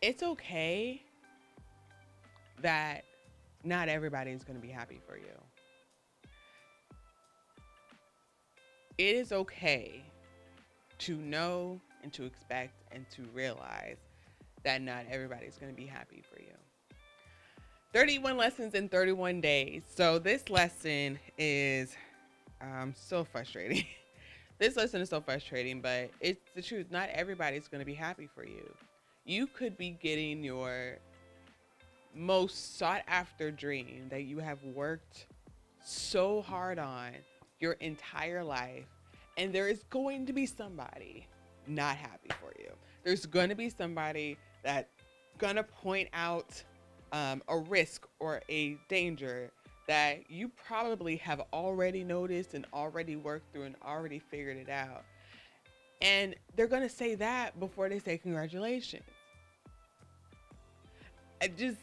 It's okay that not everybody is going to be happy for you. It is okay to know and to expect and to realize that not everybody's going to be happy for you. 31 lessons in 31 days. So this lesson is so frustrating. This lesson is so frustrating, but it's the truth. Not everybody's going to be happy for you. You could be getting your most sought after dream that you have worked so hard on your entire life, and there is going to be somebody not happy for you. There's going to be somebody that gonna point out a risk or a danger that you probably have already noticed and already worked through and already figured it out. And they're gonna say that before they say congratulations. I just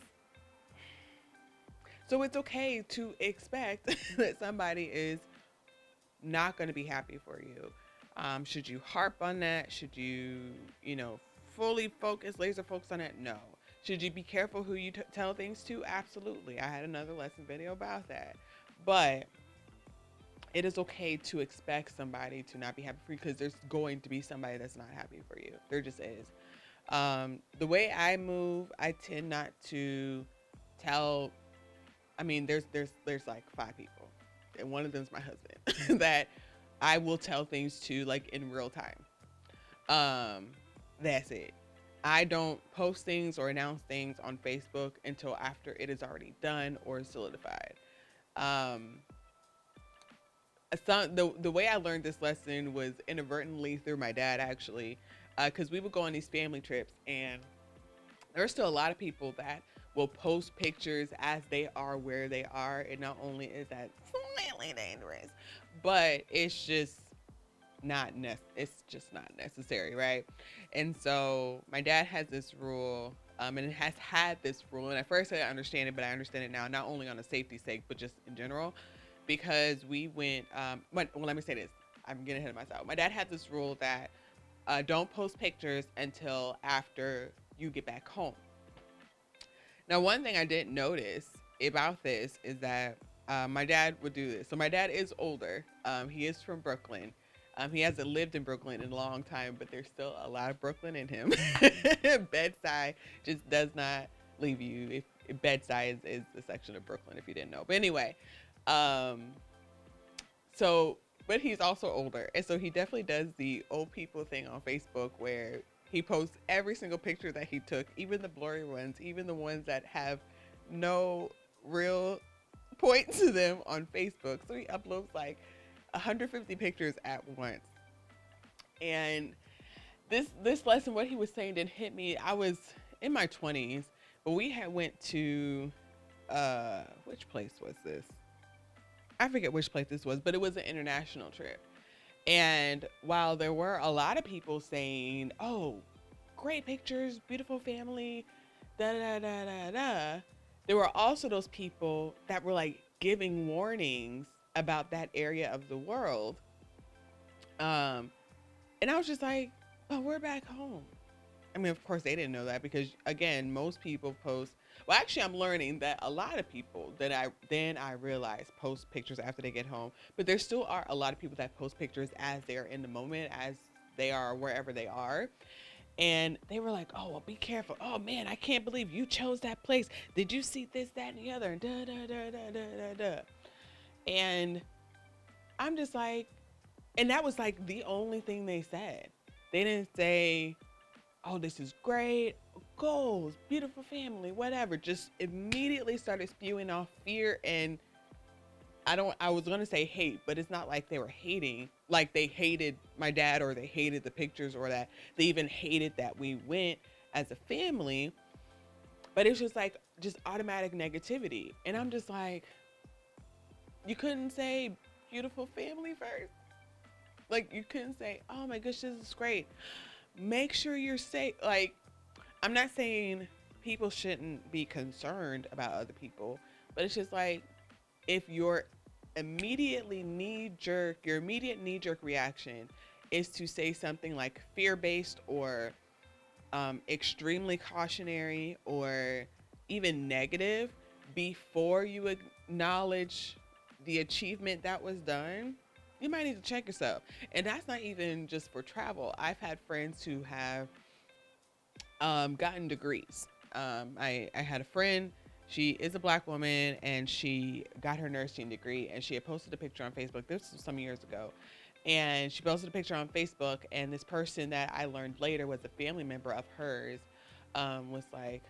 So it's okay to expect that somebody is not going to be happy for you. Should you harp on that? Should you, fully focus, laser focus on it? No. Should you be careful who you tell things to? Absolutely. I had another lesson video about that. But it is okay to expect somebody to not be happy for you, because there's going to be somebody that's not happy for you. There just is. The way I move, I tend not to tell. I mean, there's like 5 people, and one of them is my husband that I will tell things to, like, in real time. That's it. I don't post things or announce things on Facebook until after it is already done or solidified. Um, the way I learned this lesson was inadvertently through my dad, actually, because we would go on these family trips, and there's still a lot of people that will post pictures as they are where they are, and not only is that slightly dangerous, but it's just not necessary, right? And so my dad has this rule, and it has had this rule, and at first I didn't understand it, but I understand it now, not only on a safety sake, but just in general, because we went. Well, let me say this. I'm getting ahead of myself. My dad had this rule that don't post pictures until after you get back home. Now, one thing I didn't notice about this is that my dad would do this. So my dad is older. He is from Brooklyn. He hasn't lived in Brooklyn in a long time, but there's still a lot of Brooklyn in him. Bedside just does not leave you. If Bedside is the section of Brooklyn, if you didn't know. But anyway, um, so but he's also older, and so he definitely does the old people thing on Facebook where he posts every single picture that he took, even the blurry ones, even the ones that have no real point to them on Facebook. So he uploads like 150 pictures at once. And this lesson, what he was saying didn't hit me. I was in my 20s, but we had went to which place was this? I forget which place this was, but it was an international trip. And while there were a lot of people saying, "Oh, great pictures, beautiful family, da da da da da," there were also those people that were like giving warnings about that area of the world. Um, and I was just like, "Oh, we're back home." I mean, of course, they didn't know that because, again, most people post. Well, actually, I'm learning that a lot of people that I realize post pictures after they get home, but there still are a lot of people that post pictures as they're in the moment, as they are wherever they are. And they were like, "Oh, well, be careful. Oh man, I can't believe you chose that place. Did you see this, that, and the other?" And da da da da da da da. And I'm just like, and that was like the only thing they said. They didn't say, "Oh, this is great, goals, beautiful family, whatever." Just immediately started spewing off fear, and I was going to say hate, but it's not like they were hating, like they hated my dad or they hated the pictures or that they even hated that we went as a family, but it's just like just automatic negativity. And I'm just like, you couldn't say beautiful family first? Like, you couldn't say, "Oh my gosh, this is great. Make sure you're safe." Like, I'm not saying people shouldn't be concerned about other people, but it's just like, if your immediate knee jerk reaction is to say something like fear based or extremely cautionary or even negative before you acknowledge the achievement that was done, you might need to check yourself. And that's not even just for travel. I've had friends who have gotten degrees. I had a friend. She is a black woman and she got her nursing degree, and she had posted a picture on Facebook. This was some years ago. And she posted a picture on Facebook, and this person that I learned later was a family member of hers, was like,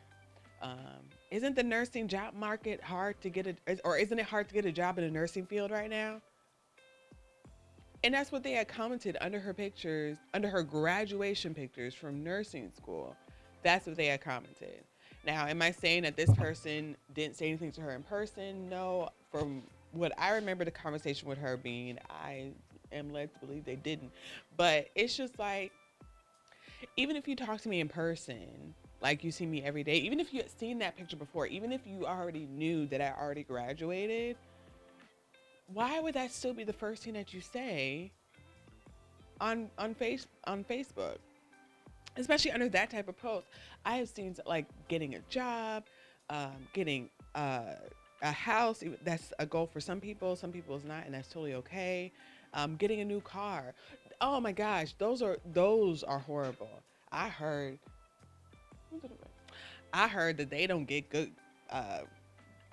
um, isn't the nursing job market hard to get or isn't it hard to get a job in the nursing field right now? And that's what they had commented under her pictures, under her graduation pictures from nursing school. That's what they had commented. Now, am I saying that this person didn't say anything to her in person? No. From what I remember the conversation with her being, I am led to believe they didn't. But it's just like, even if you talk to me in person, like you see me every day, even if you had seen that picture before, even if you already knew that I already graduated, why would that still be the first thing that you say on Facebook? Especially under that type of post. I have seen like getting a job, getting a house. That's a goal for some people. Some people is not, and that's totally okay. Getting a new car. Oh my gosh, those are horrible. I heard I heard that they don't get good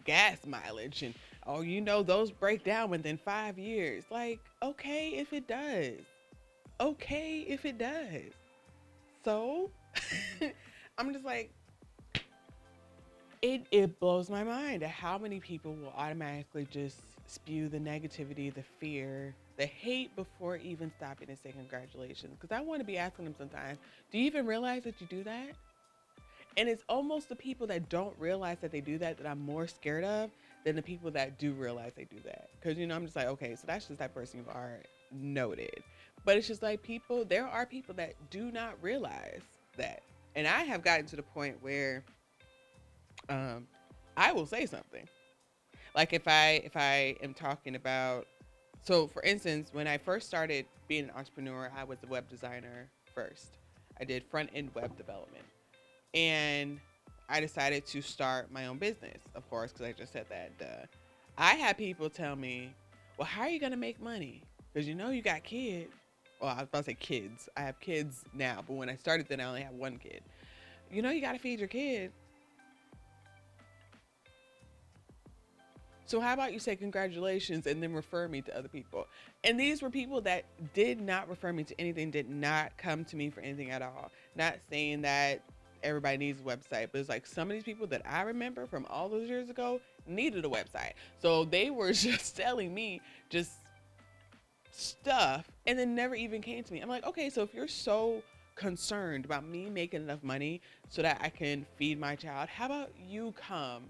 gas mileage, and oh, those break down within 5 years. Like, okay, if it does. Okay, if it does. So I'm just like, it blows my mind at how many people will automatically just spew the negativity, the fear, the hate before even stopping to say congratulations. Because I want to be asking them sometimes, do you even realize that you do that? And it's almost the people that don't realize that they do that I'm more scared of than the people that do realize they do that. Because, I'm just like, okay, so that's just that person you've already noted. But it's just like there are people that do not realize that. And I have gotten to the point where I will say something. Like if I am talking about, so for instance, when I first started being an entrepreneur, I was a web designer first. I did front end web development. And I decided to start my own business, of course, because I just said that. I had people tell me, well, how are you going to make money? Because you got kids. Well, I was about to say kids. I have kids now, but when I started then I only had one kid. You got to feed your kid. So how about you say congratulations and then refer me to other people? And these were people that did not refer me to anything, did not come to me for anything at all. Not saying that everybody needs a website, but it's like some of these people that I remember from all those years ago needed a website. So they were just telling me just stuff and then never even came to me. I'm like, okay, so if you're so concerned about me making enough money so that I can feed my child, how about you come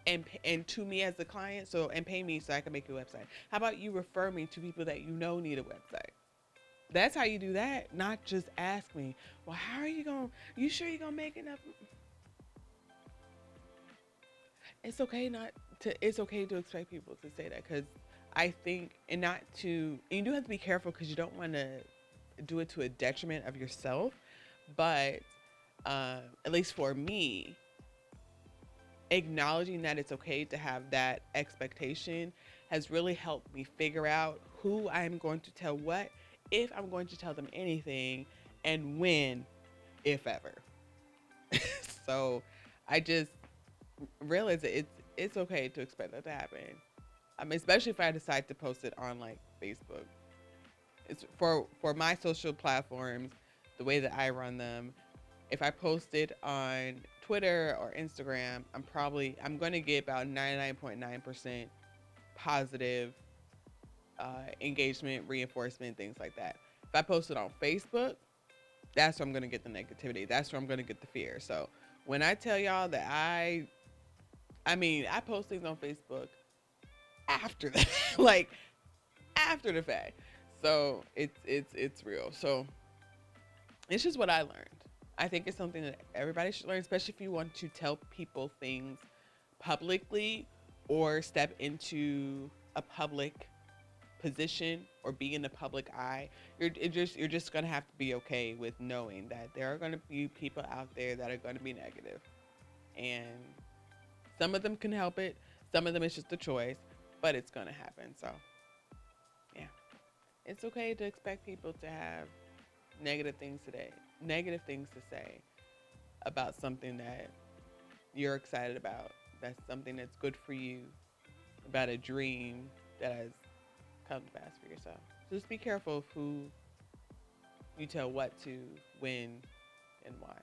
and to me as a client, and pay me so I can make a website? How about you refer me to people that need a website? That's how you do that. Not just ask me, well, how are you sure you're gonna make enough? It's okay to expect people to say that, because I think, and you do have to be careful because you don't want to do it to a detriment of yourself. But at least for me, acknowledging that it's okay to have that expectation has really helped me figure out who I'm going to tell what, if I'm going to tell them anything, and when, if ever. So I just realized that it's okay to expect that to happen. Especially if I decide to post it on like Facebook. It's for my social platforms, the way that I run them. If I post it on Twitter or Instagram, I'm going to get about 99.9% positive engagement, reinforcement, things like that. If I post it on Facebook, that's where I'm going to get the negativity. That's where I'm going to get the fear. So when I tell y'all that I post things on Facebook after that, like after the fact. So it's real. So it's just what I learned. I think it's something that everybody should learn, especially if you want to tell people things publicly or step into a public position or be in the public eye, you're just gonna have to be okay with knowing that there are gonna be people out there that are gonna be negative, and some of them can help it, some of them it's just a choice, but it's gonna happen. So yeah, it's okay to expect people to have negative things to say about something that you're excited about. That's something that's good for you, about a dream that has come to pass for yourself. So just be careful of who you tell what to, when, and why.